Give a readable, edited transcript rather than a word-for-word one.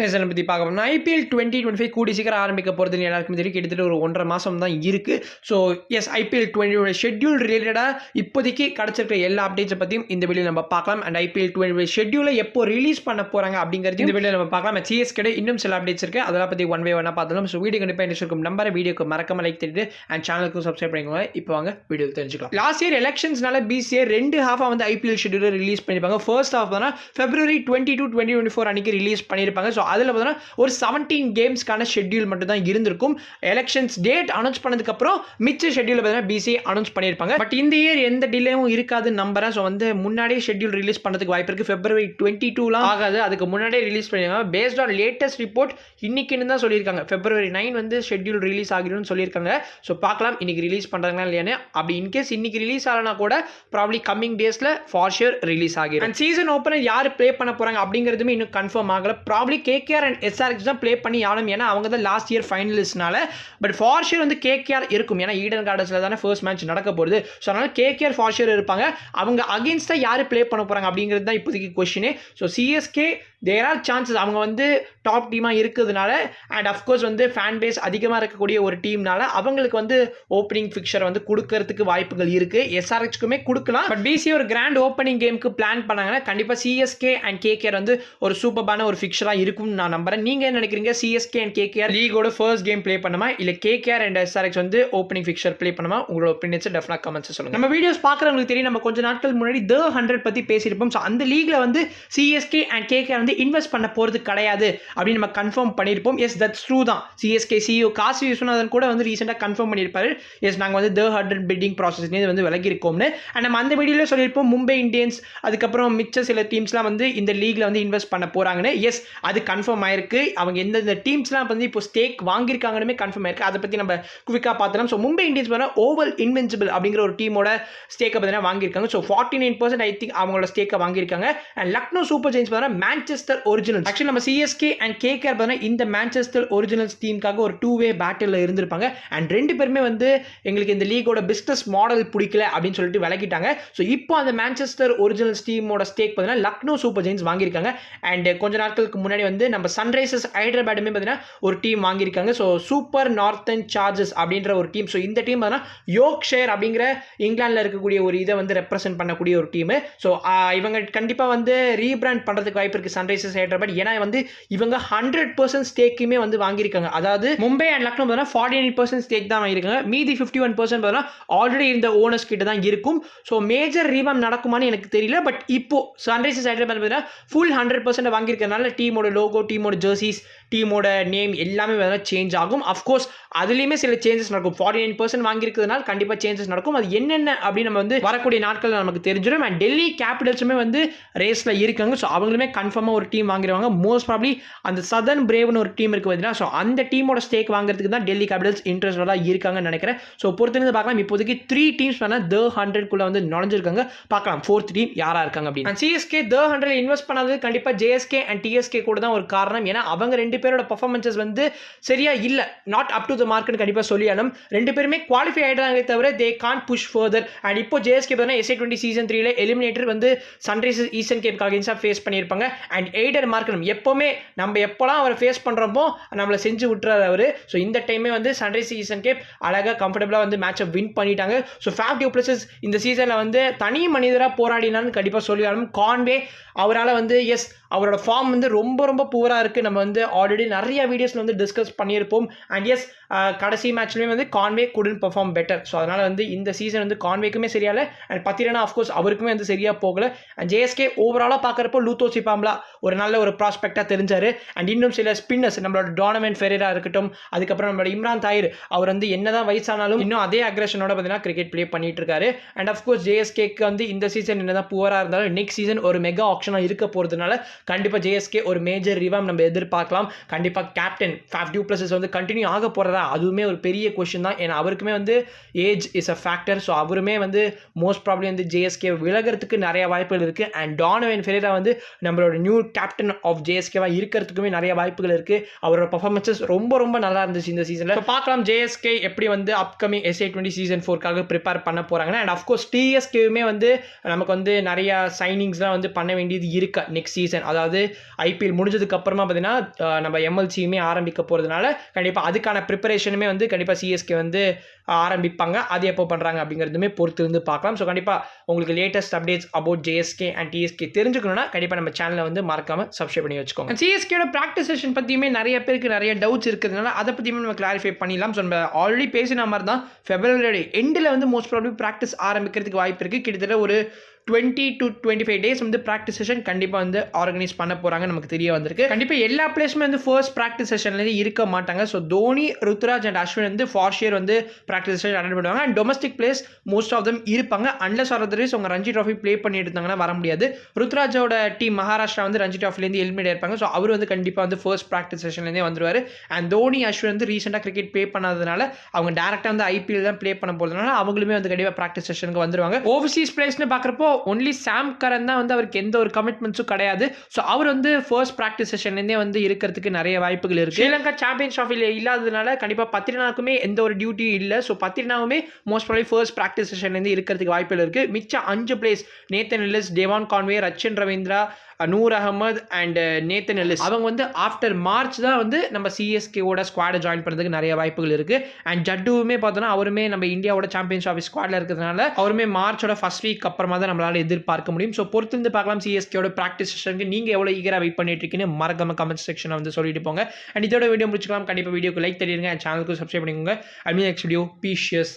இதை பற்றி பார்க்க போனால் IPL 2025 கூடி சீக்கிரம் ஆரம்பிக்க போகிறதுன்னு எல்லாருக்குமே தெரியும். கிட்டத்தட்ட ஒரு 1.5 மாதம் தான் இருக்குது. ஸோ IPL 20 ஷெட்யூல் ரிலேட்டடாக இப்போதைக்கு கிடச்சிருக்க எல்லா அப்டேட்ஸை பற்றியும் இந்த வீடியோ நம்ம பார்க்கலாம். அண்ட் IPL 20 ஷெட்யூலை எப்போ ரிலீஸ் பண்ண போகிறாங்க அப்படிங்கிறது இந்த வீடியோ நம்ம பார்க்கலாம். CSK இன்னும் சில அப்டேட்ஸ் இருக்குது, அதெல்லாம் பற்றி ஒன் பை ஒன்னாக பார்த்துக்கலாம். ஸோ வீடியோ கண்டிப்பாக இன்ட்ரெஸ்ட் இருக்கும் நம்பரை வீடியோக்கு மறக்காம லைக் தெரிவித்து அண்ட் சேனலுக்கு சப்ஸ்கிரைப் பண்ணிக்கோங்க. இப்போ வாங்க வீடியோ தெரிஞ்சுக்கலாம். லாஸ்ட் இயர் எலெக்ஷன்ஸ்னால BCA 2 ஹாஃபாக வந்து IPL ஷெட்யூலை ரிலீஸ் பண்ணியிருப்பாங்க. ஃபர்ஸ்ட் ஹாஃப் தான் February 22, 2024 அன்றைக்கி ரிலீஸ் பண்ணியிருப்பாங்க. ஸோ அதில் பார்த்தீங்கன்னா ஒரு 17 கேம்ஸ்க்கான ஷெட்யூல் மட்டும் தான் இருந்திருக்கும். எலெக்ஷன்ஸ் டேட் அனௌன்ஸ் பண்ணதுக்கப்புறம் மிச்ச ஷெட்யூல் பார்த்தீங்கன்னா BCA அனௌன்ஸ் பண்ணியிருப்பாங்க. பட் இந்த இயர் எந்த டிலேவும் இருக்காதுன்னு நம்புறேன். ஸோ வந்து முன்னாடியே ஷெட்யூல் ரிலீஸ் பண்ணுறதுக்கு வாய்ப்பு இருக்குது. February 22லாம் ஆகாது, அதுக்கு முன்னாடியே ரிலீஸ் பண்ணியிருக்காங்க. பேஸ்ட் ஆன் லேட்டஸ்ட் ரிப்போர்ட் இன்னைக்குன்னு தான் சொல்லியிருக்காங்க. February 9 வந்து ஷெட்யூல் ரிலீஸ் ஆகிடும்னு சொல்லியிருக்காங்க. ஸோ பார்க்கலாம் இன்னைக்கு ரிலீஸ் பண்ணுறாங்களா இல்லையானு. அப்படி இன்கேஸ் இன்னைக்கு ரிலீஸ் ஆகலனா கூட ப்ராப்ளி கம்மிங் டேஸில் ஃபார் ஷியர் ரிலீஸ் ஆகிடும். அண்ட் சீசன் ஓப்பனர் யார் ப்ளே பண்ண போகிறாங்க அப்படிங்கிறதுமே இன்னும் கன்ஃபார்ம் ஆகலை. ப்ராப்ளி KKR அண்ட் SRH தான் ப்ளே பண்ணி ஆளும், ஏன்னா அவங்க தான் லாஸ்ட் இயர் ஃபைனலிஸ்ட்னால. பட் ஃபார் ஷியர் வந்து KKR இருக்கும், ஏன்னா ஈடன் கார்டன்ஸில் தானே ஃபர்ஸ்ட் மேட்ச் நடக்க போகுது. ஸோ அதனால் KKR ஃபார் ஷியர் இருப்பாங்க. அவங்க அகேன்ஸ்டாக யார் ப்ளே பண்ண போகிறாங்க அப்படிங்கிறது தான் இப்போதைக்கு கொஸ்டினே. So CSK there are chances, அவங்க வந்து டாப் டீமாக இருக்கிறதுனால அண்ட் அஃப்கோர்ஸ் வந்து ஃபேன் பேஸ் அதிகமாக இருக்கக்கூடிய ஒரு டீம்னால அவங்களுக்கு வந்து ஓப்பனிங் ஃபிக்சரை வந்து கொடுக்கறதுக்கு வாய்ப்புகள் இருக்குது. SRHக்குமே கொடுக்கலாம். பட் BCA ஒரு கிராண்ட் ஓப்பனிங் கேமுக்கு பிளான் பண்ணாங்கன்னா கண்டிப்பாக CSK அண்ட் KKR வந்து ஒரு சூப்பரான ஒரு ஃபிக்சராக இருக்கும்னு நான் நம்புறேன். நீங்கள் என்ன நினைக்கிறீங்க? CSK அண்ட் KKR லீகோட ஃபர்ஸ்ட் கேம் ப்ளே பண்ணுமா, இல்லை KKR அண்ட் SRH வந்து ஓப்பனிங் ஃபிக்சர் ப்ளே பண்ணுமா? உங்களோட ஒப்பீனியன்ஸை டெஃபினட் கமெண்ட்ஸ் சொல்லுங்கள். நம்ம வீடியோஸ் பார்க்குறவங்களுக்கு தெரியும், நம்ம கொஞ்சம் நாட்கள் முன்னாடி The 100 பற்றி பேசியிருப்போம். ஸோ அந்த லீக்ல வந்து CSK அண்ட் KKR வந்து இன்வெஸ்ட் பண்ண போகிறது கிடையாது அப்படின்னு நம்ம கன்ஃபார்ம் பண்ணியிருப்போம். எஸ், தட்ஸ் ட்ரூ தான். CSK CEO காசி விஸ்வநாதன் கூட வந்து ரீசெண்டாக கன்ஃபார்ம் பண்ணியிருப்பாரு. எஸ், நாங்கள் வந்து The 100 பிட்டிங் ப்ராசஸ்லேருந்து வந்து விலகிருக்கோம்னு. அண்ட் நம்ம அந்த வீடியோவில் சொல்லியிருப்போம் மும்பை இந்தியன்ஸ் அதுக்கப்புறம் மிச்ச சில டீம்ஸ்லாம் வந்து இந்த லீக்ல வந்து இன்வெஸ்ட் பண்ண போகிறாங்கன்னு. எஸ், அது கன்ஃபார்ம் ஆயிருக்கு. அவங்க எந்தெந்த டீம்ஸ்லாம் வந்து இப்போ ஸ்டேக் வாங்கியிருக்காங்கன்னு கன்ஃபார்ம் ஆயிருக்கு. அதை பற்றி நம்ம குவிக்காக பார்த்துலாம். ஸோ மும்பை இந்தியன்ஸ் பார்த்தா ஓவல் இன்வின்சிபிள் அப்படிங்கிற ஒரு டீமோட ஸ்டேக்கை பார்த்தீங்கன்னா வாங்கியிருக்காங்க. ஸோ 49% ஐ திங்க் அவங்களோட ஸ்டேக்கை வாங்கியிருக்காங்க. அண்ட் லக்னோ சூப்பர் ஜெயின்ஸ் பார்த்தீங்கன்னா மேன்செஸ்டர் ஒரிஜினல்ஸ். ஆக்சுவலி நம்ம CSK அண்ட் KKR பார்த்தீங்கன்னா இந்த மேன்செஸ்டர் ஒரிஜினல்ஸ் டீமுக்காக ஒரு 2-way பேட்டில் இருந்திருப்பாங்க. அண்ட் ரெண்டு பேருமே வந்து எங்களுக்கு இந்த லீகோட பிஸ்னஸ் மாடல் பிடிக்கல அப்படின்னு சொல்லிட்டு விலகிட்டாங்க. ஸோ இப்போ அந்த மேன்செஸ்டர் ஒரிஜினல்ஸ் டீமோட ஸ்டேக் பார்த்தீங்கன்னா லக்னோ சூப்பர் ஜெயின்ஸ் வாங்கியிருக்காங்க. அண்ட் கொஞ்ச நாட்களுக்கு முன்னாடி வந்து நம்ம சன்ரைசர்ஸ் ஹைதராபாடுமே பார்த்தீங்கன்னா ஒரு டீம் வாங்கியிருக்காங்க. ஸோ சூப்பர் நார்த்தன் சார்ஜஸ் அப்படின்ற ஒரு டீம். ஸோ இந்த டீம் பார்த்தீங்கன்னா யோர்க்ஷயர் அப்படிங்கிற இங்கிலாந்தில் இருக்கக்கூடிய ஒரு இதை வந்து ரெப்ரசென்ட் பண்ணக்கூடிய ஒரு டீம். ஸோ இவங்க கண்டிப்பாக வந்து ரீபிராண்ட் பண்ணுறதுக்கு வாய்ப்பு இருக்குது சன்ரைசர்ஸ் ஹைதராபாத். ஏன்னா வந்து இவங்க 100% ஸ்டேக்குமே வந்து வாங்கியிருக்காங்க. அதாவது மும்பை அண்ட் லக்னோ பார்த்தீங்கன்னா 48% ஸ்டேக் தான் வாங்கியிருக்காங்க. மீதி 51% பார்த்தீங்கன்னா ஆல்ரெடி இந்த ஓனர்ஸ் கிட்ட தான் இருக்கும். ஸோ மேஜர் ரீவாம் நடக்குமான்னு எனக்கு தெரியல. பட் இப்போ சன்ரைசர்ஸ் ஹைதராபாத் பார்த்தீங்கன்னா ஃபுல் 100% வாங்கியிருக்கிறதுனால டீமோட லோகோ, டீமோட ஜெர்சிஸ், டீமோட நேம் எல்லாமே சேஞ்ச் ஆகும். அஃப்கோர்ஸ் அதுலேயுமே சில சேஞ்சஸ் நடக்கும். 49% வாங்கியிருக்கிறதுனால கண்டிப்பாக சேஞ்சஸ் நடக்கும். அது என்னென்ன அப்படின்னு நம்ம வந்து வரக்கூடிய நாட்கள் நமக்கு தெரிஞ்சிடும். அண்ட் டெல்லி கேபிட்டல்ஸுமே வந்து ரேஸில் இருக்காங்க. ஸோ அவங்களுமே கன்ஃபார்மாக ஒரு டீம் வாங்கிடுவாங்க. மோஸ்ட் ப்ராப்ளி அந்த சதர்ன் பிரேவ்னு ஒரு டீம் இருக்குது பார்த்தீங்கன்னா. ஸோ அந்த டீமோட ஸ்டேக் வாங்குறதுக்கு தான் டெல்லி கேபிட்டல்ஸ் இன்ட்ரெஸ்டாக இருக்காங்கன்னு நினைக்கிறேன். ஸோ பொறுத்திருந்து பார்க்கலாம். இப்போதைக்கு 3 டீம்ஸ் வேணால் The 100 வந்து நுழைஞ்சிருக்காங்க. பார்க்கலாம் 4th டீம் யாராக இருக்காங்க அப்படின்னு. அண்ட் CSK The 100 இன்வெஸ்ட் பண்ணது கண்டிப்பாக JSK அண்ட் TSK கூட தான் ஒரு காரணம். ஏன்னா அவங்க ரெண்டு பேரோட பர்ஃபார்மன்ஸஸ் வந்து சரியா இல்லை, நாட் அப் டு த மார்க்னு கண்டிப்பாக சொல்லியாலும். ரெண்டு பேருமே குவாலிஃபை ஆகிடுறாங்களே தவிர தே கான் புஷ் ஃபர்தர். அண்ட் இப்போ JSK பார்த்தீங்கன்னா SA20 சீசன் 3 எலிமினேட்டர் வந்து சன்ரைசர்ஸ் ஈஸ்டர்ன் கேப்க்கு அகைன்ஸ்டாக ஃபேஸ் பண்ணியிருப்பாங்க. அண்ட் எய்டர் மார்க்கனம் எப்போவுமே நம்ம எப்போலாம் அவரை ஃபேஸ் பண்ணுறப்போ நம்மளை செஞ்சு விட்டுறாரு அவர். ஸோ இந்த டைமே வந்து சன்ரைசர்ஸ் ஈஸ்டர்ன் கேப் அழகாக கம்ஃபர்டபுளாக வந்து மேட்சை வின் பண்ணிட்டாங்க. ஸோ ஃபேஃப் டு பிளஸஸ் இந்த சீசனில் வந்து தனி மனிதராக போராடினான்னு கண்டிப்பாக சொல்லியாலும். கான்வே அவரால் வந்து எஸ் அவரோட ஃபார்ம் வந்து ரொம்ப ரொம்ப புவராக இருக்குது. நம்ம வந்து ஆல்ரெடி நிறைய வீடியோஸில் வந்து டிஸ்கஸ் பண்ணியிருப்போம். அண்ட் எஸ் கடைசி மேட்ச்லேயும் வந்து கான்வே குடன் பெர்ஃபார்ம் பெட்டர். ஸோ அதனால் வந்து இந்த சீசன் வந்து கான்வேக்குமே சரியால. அண்ட் பத்திரனா அஃப்கோர்ஸ் அவருக்குமே வந்து சரியாக போகலை. அண்ட் JSK ஓவராலாக பார்க்குறப்போ லூத்தோ சிபாம்லா ஒரு நல்ல ஒரு ப்ராஸ்பெக்டாக தெரிஞ்சார். அண்ட் இன்னும் சில ஸ்பின்னர்ஸ் நம்மளோட டோனமெண்ட் ஃபெரேரா இருக்கட்டும், அதுக்கப்புறம் நம்மளோட இம்ரான் தாயிர், அவர் வந்து என்னதான் வயசானாலும் இன்னும் அதே அக்ரெஷனோட பார்த்தீங்கன்னா கிரிக்கெட் ப்ளே பண்ணிட்டு இருக்காரு. அண்ட் அஃப்கோர்ஸ் JSKக்கு வந்து இந்த சீசன் என்னதான் புவராக இருந்தாலும் நெக்ஸ்ட் சீசன் ஒரு மெகா ஆப்ஷனாக இருக்க போகிறதுனால கண்டிப்பாக JSK ஒரு மேஜர் ரிவாம் நம்ம எதிர்பார்க்கலாம். கண்டிப்பாக கேப்டன் ஃபேஃப் டு பிளஸஸ் வந்து கண்டினியூ ஆக போகிறதா அதுவுமே ஒரு பெரிய கொஸ்டின் தான். ஏன்னா அவருக்குமே வந்து age is a factor. So அவருமே வந்து மோஸ்ட் ப்ராப்ளம் வந்து JSK விலகிறதுக்கு நிறைய வாய்ப்புகள் இருக்குது. அண்ட் டோனோவன் ஃபெரேரா வந்து நம்மளோட நியூ கேப்டன் ஆஃப் JSKவாக இருக்கிறதுக்குமே நிறைய வாய்ப்புகள் இருக்குது. அவரோட பர்ஃபார்மன்ஸஸ் ரொம்ப ரொம்ப நல்லா இருந்துச்சு இந்த சீசனில். பார்க்கலாம் JSK எப்படி வந்து அப்கமிங் SA20 சீசன் 4க்காக ப்ரிப்பேர் பண்ண போகிறாங்கன்னா. அண்ட் அஃப்கோர்ஸ் TSKவுமே வந்து நமக்கு வந்து நிறைய சைனிங்ஸ்லாம் வந்து பண்ண வேண்டியது இருக்குது நெக்ஸ்ட் சீசன். அதாவது ஐபிஎல் முடிஞ்சதுக்கு அப்புறமா பார்த்தீங்கன்னா நம்ம எம்எல்சியுமே ஆரம்பிக்க போகிறதுனால கண்டிப்பாக அதுக்கான ப்ரிப்பரேஷனுமே வந்து கண்டிப்பாக சிஎஸ்கே வந்து ஆரம்பிப்பாங்க. அது எப்போ பண்ணுறாங்க அப்படிங்கிறதுமே பொறுத்து இருந்து பார்க்கலாம். ஸோ கண்டிப்பாக உங்களுக்கு latest updates about JSK and TSK தெரிஞ்சுக்கணும்னா கண்டிப்பாக நம்ம சேனலை வந்து மறக்காமல் சப்ஸ்கிரைப் பண்ணி வச்சுக்கோங்க. சிஎஸ்கேயோட ப்ராக்டிஸ் செஷன் பற்றியுமே நிறைய பேருக்கு நிறைய டவுட்ஸ் இருக்கிறதுனால அதை பற்றியுமே நம்ம கிளாரிஃபை பண்ணிடலாம். ஸோ நம்ம ஆல்ரெடி பேசின மாதிரி தான் February எண்டில் வந்து மோஸ்ட் ப்ராபப்லி ப்ராக்டிஸ் ஆரம்பிக்கிறதுக்கு வாய்ப்பு இருக்குது. கிட்டத்தட்ட ஒரு 20 to 25 டேஸ் வந்து ப்ராக்டிஸ் செஷன் கண்டிப்பாக வந்து ஆர்கனைஸ் பண்ண போகிறாங்க நமக்கு தெரிய வந்திருக்கு. கண்டிப்பாக எல்லா பிளேஸுமே வந்து ஃபர்ஸ்ட் ப்ராக்டிஸ் செஷன்லேருந்து இருக்க மாட்டாங்க. ஸோ தோனி, ருத்ராஜ் அண்ட் அஸ்வின் வந்து ஃபார் ஷியர் வந்து ப்ராக்டிஸ் செஷன் அட்டெண்ட் பண்ணுவாங்க. And domestic players most of them இருப்பாங்க. அன்லஸ் ஆர் அதர்வைஸ் அவங்க ரஞ்சி ட்ராஃபி ப்ளே பண்ணிட்டு இருந்தாங்கன்னா வர முடியாது. ருத்ராஜோட டீம் மகாராஷ்டிரா வந்து ரஞ்சி ட்ராஃபிலேருந்து எலிமினேட் இருப்பாங்க. ஸோ அவர் வந்து கண்டிப்பாக வந்து ஃபர்ஸ்ட் ப்ராக்டிஸ் செஷன்லேருந்தே வந்துருவார். அண்ட் தோனி, அஸ்வின் வந்து ரீசெண்டாக கிரிக்கெட் ப்ளே பண்ணாததுனால அவங்க டேரெக்டாக வந்து ஐபிஎல் தான் ப்ளே பண்ண போகிறதுனால அவங்களுமே வந்து கண்டிப்பாக ப்ராக்டிஸ் செஷனுக்கு வந்துருவாங்க. ஓவர்சீஸ் பிளேஸ்னு பார்க்குறப்போ ஒன்லி சாம் கரன் தான் வந்து அவருக்கு எந்த ஒரு கமிட்மெண்ட்ஸும் கிடையாது. ஸோ அவர் வந்து ஃபர்ஸ்ட் ப்ராக்டிஸ் செஷன்லேருந்தே வந்து இருக்கிறதுக்கு நிறைய வாய்ப்புகள் இருக்குது. ஸ்ரீலங்கா சாம்பியன்ஸ் ட்ராஃபியில் இல்லாததுனால கண்டிப்பாக பத்ரினாவுக்குமே எந்த ஒரு டியூட்டியும் இல்லை. ஸோ பத்ரினாவுமே மோஸ்ட் ப்ராபப்லி ஃபர்ஸ்ட் ப்ராக்டிஸ் செஷன்லேருந்து இருக்கிறதுக்கு வாய்ப்புகள் இருக்குது. மிச்சம் 5 players Nathan Ellis, Devon Conway, Rachin Ravindra, Noor Ahmad and Nathan Ellis அவங்க வந்து ஆஃப்டர் மார்ச் தான் வந்து நம்ம சிஎஸ்கேவோட ஸ்குவாடை ஜாயின் பண்ணுறதுக்கு நிறைய வாய்ப்புகள் இருக்குது. அண்ட் ஜட்டுவுமே பார்த்தோன்னா அவருமே நம்ம இந்தியாவோட சாம்பியன்ஸ் ஆஃபீஸ் ஸ்குவாடில் இருக்கிறதுனால அவருமே மார்ச்சோட ஃபர்ஸ்ட் வீக் அப்புறமா தான் நம்மளால் எதிர்பார்க்க முடியும். ஸோ பொறுத்திருந்து பார்க்கலாம் சிஎஸ்கேவோட ப்ராக்டிஸ் செஷனுக்கு நீங்கள் எவ்வளோ ஈகராக வெயிட் பண்ணிட்டு இருக்கீங்கன்னு மறக்காம கமெண்ட் செக்ஷனை வந்து சொல்லிட்டு போங்க. அண்ட் இதோட வீடியோ முடிச்சுக்கலாம். கண்டிப்பாக வீடியோக்கு லைக் தெரியுங்க. அண்ட் சேனலுக்கு சப்ஸ்கிரைப் பண்ணிக்கோங்க. ஐ மீன் நெக்ஸ்ட் வீடியோ. பீஷியஸ்.